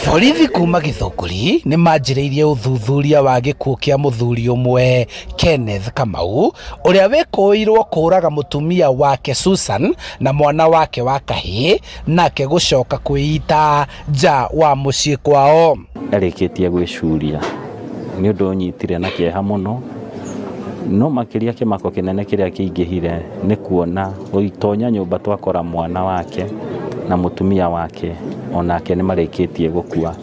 Borithi kuma Githunguri nĩ manjĩrĩirie ũthuthuria wa gĩkuũ kĩa mũthuri ũmwe Kenneth Kamau ũrĩa wĩkũĩirwo kũraga mũtumia wake Susan na mwana wake wa kahĩĩ nake gũcoka kwĩita nja wa mũciĩ kwao. Arĩkĩtie gwĩcuria nĩ ũndũ ũnyitire na kĩeha mũno, no makĩria kĩmako kĩnene kĩrĩa kĩingĩhire nĩ kuona gũitonya nyũmba twakora mwana wake na mũtumia wake onake nĩ marĩkĩtie gũkua.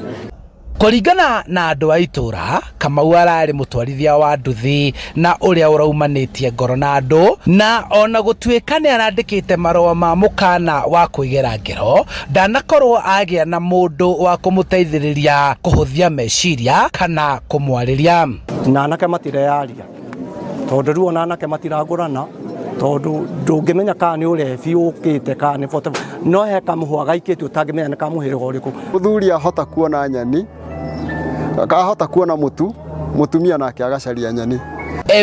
Kũringana na andũ a itũra, Kamau ararĩ mũtwarithia wa nduthi na ũrĩa ũraumanĩtie ngoro na andũ, na ona gũtuĩka nĩ arandĩkĩte marũa ma mũkana wa kwĩgera ngero, ndanakorwo agĩa na mũndũ wa kũmũteithĩrĩria kũhũthia meciria kana kũmwarĩria. Na anake matirearia tondũ rĩu ona anake matiragũrana tondũ ndũngĩmenya kana nĩ ũrebi ũkĩte kana nĩ bote, no he kamũhwa gaikĩtio ũtangĩmenya nĩ kamũhĩrĩga ũrĩkũ. Mũthuri ahota kuona nyeni, akahota kuona mũtumia nake agacaria nyeni.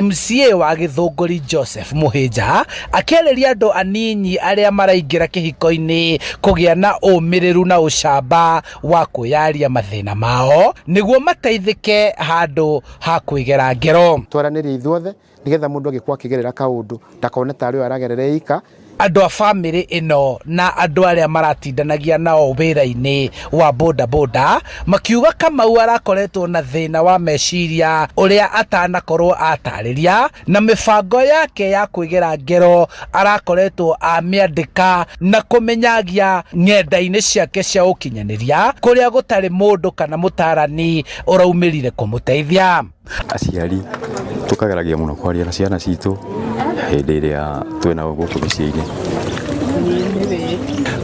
MCA wa Githunguri Joseph Muhĩnja akĩarĩria andũ anini arĩa maraingĩra kĩhiko-inĩ kũgĩa na ũmĩrĩru na ũcamba wa kwĩyaria mathĩna mao nĩguo mateithĩke handũ ha kwĩgera ngero. Twaranĩrie ithuothe nĩgetha mũndũ agĩkwa akĩgerera kaũndũ ndakone tarĩ aragerera ika. Andũ a bamĩrĩ ĩno na andũ arĩa maratindanagia nao wĩra-inĩ wa boda boda makiuga Kamau arakoretwo na thĩna wa meciria ũrĩa atanakorwo atarĩria, na mĩbango yake ya kwĩgera ngero arakoretwo amĩandĩka na kũmenyagia ng'enda-inĩ ciake cia ũkinyanĩria kũrĩa gũtarĩ mũndũ kana mũtarani ũraumĩrire kũmũteithia. Aciari tukageragia mũno kwaria na ciana citũ hĩndĩ ĩrĩa twĩna gũkũ mĩciĩ-inĩ.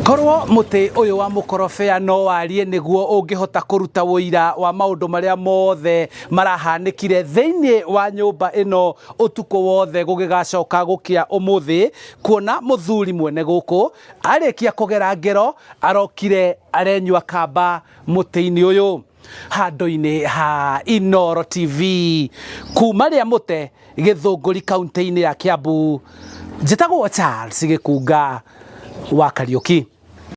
Korwo mũtĩ ũyũ wa mũkorobea no warie nĩguo ũngĩhota kũruta wũira wa maũndũ marĩa mothe marahanĩkire thĩinĩ wa nyũmba ĩno ũtukũ wothe gũgĩgacoka gũkĩa ũmũthĩ, kuona mũthuri mwene gũkũ arĩkia kũgera ngero arokire arenyua kamba mũtĩ-inĩ ũyũ. Handũ-inĩ ha Inooro TV kuma rĩa mũte Githunguri kaunti-inĩ ya Kiambu, njĩtagwo Charles Gĩkunga wa Kariũki.